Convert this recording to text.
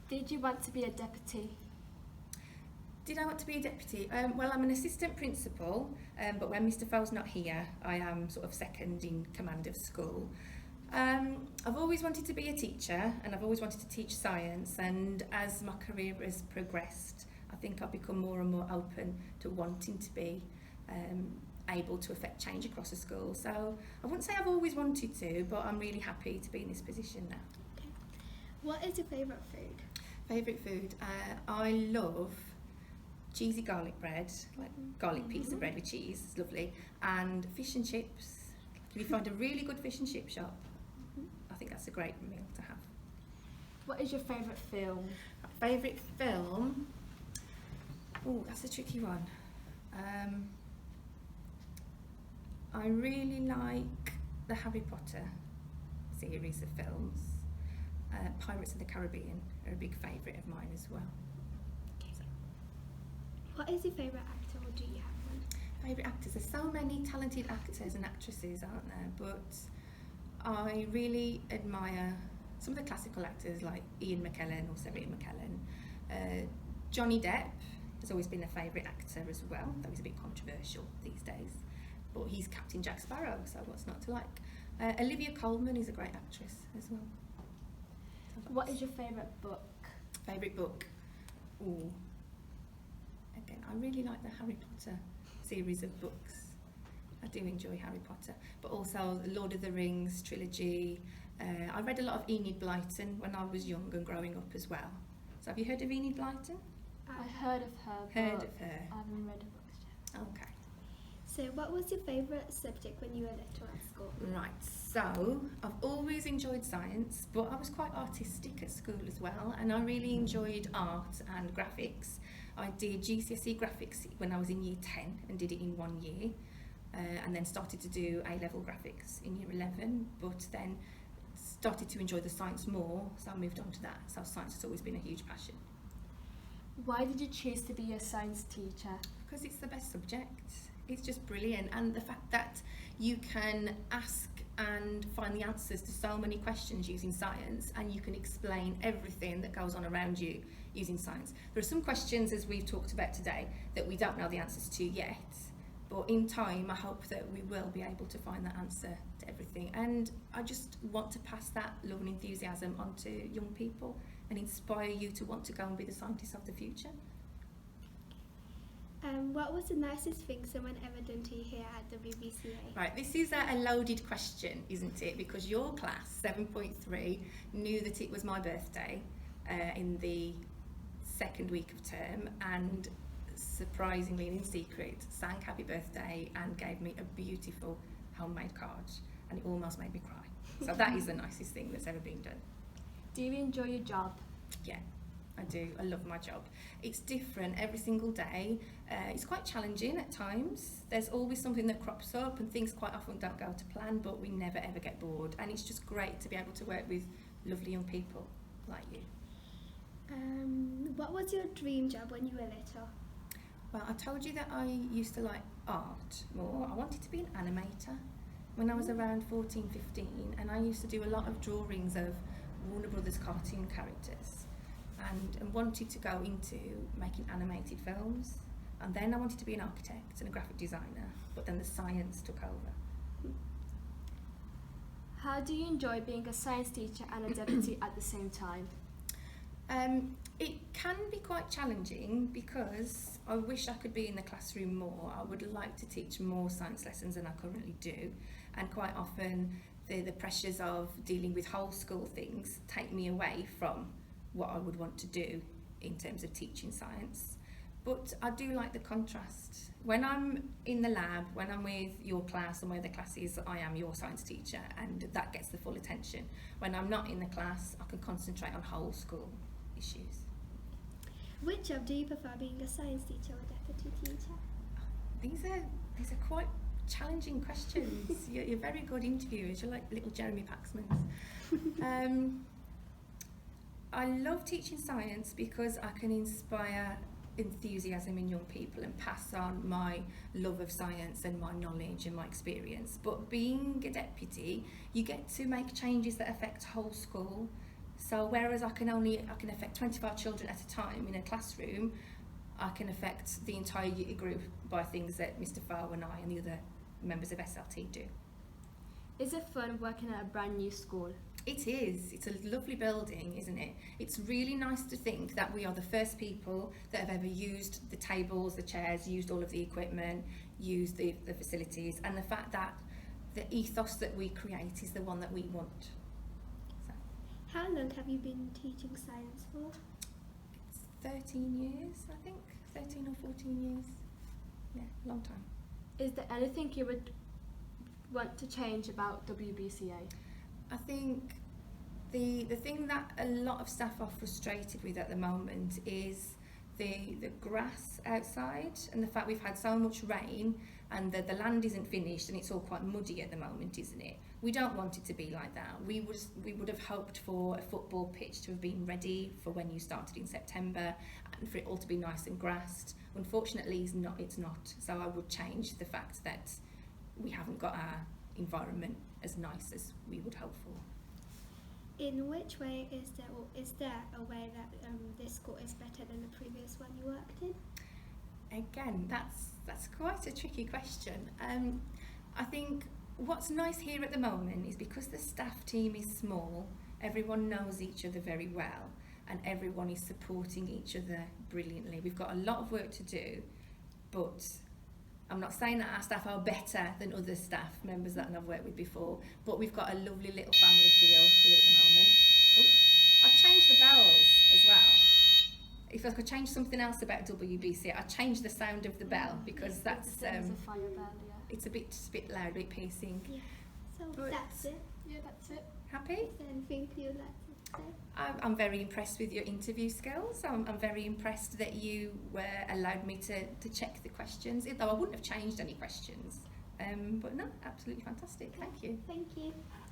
Did you want to be a deputy? Did I want to be a deputy? Well, I'm an assistant principal, but when Mr. Fell's not here, I am sort of second in command of school. I've always wanted to be a teacher, and I've always wanted to teach science, and as my career has progressed, I think I've become more and more open to wanting to be able to affect change across the school. So I wouldn't say I've always wanted to, but I'm really happy to be in this position now. Okay. What is your favourite food? Favourite food? I love cheesy garlic bread, like garlic pizza bread with cheese, it's lovely, and fish and chips. If you find a really good fish and chip shop, I think that's a great meal to have. What is your favourite film? Favourite film? Oh, that's a tricky one. I really like the Harry Potter series of films. Pirates of the Caribbean are a big favourite of mine as well. What is your favourite actor, or do you have one? Favourite actors? There's so many talented actors and actresses, aren't there? But I really admire some of the classical actors like Ian McKellen or Sarah Ian McKellen. Johnny Depp has always been a favourite actor as well, though he's a bit controversial these days. But he's Captain Jack Sparrow, so what's not to like? Olivia Colman is a great actress as well. What is your favourite book? Favourite book? Ooh. Again, I really like the Harry Potter series of books. I do enjoy Harry Potter, but also the Lord of the Rings trilogy. I read a lot of Enid Blyton when I was young and growing up as well. So have you heard of Enid Blyton? I heard of her, but Heard of her. I haven't read the books yet. Okay. So what was your favourite subject when you were little at school? Right, so I've always enjoyed science, but I was quite artistic at school as well, and I really enjoyed art and graphics. I did GCSE graphics when I was in year 10 and did it in 1 year, and then started to do A-level graphics in year 11, but then started to enjoy the science more, so I moved on to that. So science has always been a huge passion. Why did you choose to be a science teacher? Because it's the best subject. It's just brilliant, and the fact that you can ask and find the answers to so many questions using science, and you can explain everything that goes on around you using science. There are some questions, as we've talked about today, that we don't know the answers to yet, but in time I hope that we will be able to find that answer to everything, and I just want to pass that love and enthusiasm on to young people and inspire you to want to go and be the scientists of the future. What was the nicest thing someone ever done to you here at WBCA? Right, this is a loaded question, isn't it? Because your class, 7.3, knew that it was my birthday in the second week of term, and surprisingly and in secret sang happy birthday and gave me a beautiful homemade card, and it almost made me cry. So that is the nicest thing that's ever been done. Do you enjoy your job? Yeah, I do. I love my job. It's different every single day. It's quite challenging at times. There's always something that crops up, and things quite often don't go to plan, but we never ever get bored, and it's just great to be able to work with lovely young people like you. What was your dream job when you were little? Well, I told you that I used to like art more. I wanted to be an animator when I was around 14, 15, and I used to do a lot of drawings of Warner Brothers cartoon characters, and wanted to go into making animated films. And then I wanted to be an architect and a graphic designer, but then the science took over. How do you enjoy being a science teacher and a deputy at the same time? It can be quite challenging because I wish I could be in the classroom more. I would like to teach more science lessons than I currently do, and quite often the pressures of dealing with whole school things take me away from what I would want to do in terms of teaching science. But I do like the contrast. When I'm in the lab, when I'm with your class and where the class is, I am your science teacher, and that gets the full attention. When I'm not in the class, I can concentrate on whole school issues. Which job do you prefer, being a science teacher or deputy teacher? These are quite challenging questions. You're very good interviewers. You're like little Jeremy Paxmans. I love teaching science because I can inspire enthusiasm in young people and pass on my love of science and my knowledge and my experience. But being a deputy, you get to make changes that affect whole school, So whereas I can affect 25 children at a time in a classroom, I can affect the entire year group by things that Mr. Farr and I and the other members of SLT do. Is it fun working at a brand new school? It is. It's a lovely building, isn't it? It's really nice to think that we are the first people that have ever used the tables, the chairs, used all of the equipment, used the facilities, and the fact that the ethos that we create is the one that we want. So, How long have you been teaching science for? it's 13 years, I think. 13 or 14 years. Yeah, long time. Is there anything you would want to change about WBCA? I think the thing that a lot of staff are frustrated with at the moment is the grass outside, and the fact we've had so much rain and the land isn't finished and it's all quite muddy at the moment, isn't it? We don't want it to be like that. We would have hoped for a football pitch to have been ready for when you started in September and for it all to be nice and grassed. Unfortunately, it's not. So I would change the fact that we haven't got our environment as nice as we would hope for. In which way is there a way that this school is better than the previous one you worked in? Again, that's quite a tricky question. I think what's nice here at the moment is because the staff team is small, everyone knows each other very well and everyone is supporting each other brilliantly. We've got a lot of work to do, but I'm not saying that our staff are better than other staff members that I've worked with before, but we've got a lovely little family feel here at the moment. Oh, I've changed the bells as well. If I could change something else about WBC, I'd change the sound of the bell, because that's There's a fire bell, yeah. it's a bit loud, a bit piercing. Yeah. So But- that's it. Yeah, that's it. Is Happy? there anything you'd like to say? I'm very impressed with your interview skills. I'm very impressed that you allowed me to check the questions, though I wouldn't have changed any questions. But no, absolutely fantastic. Thank you. Thank you.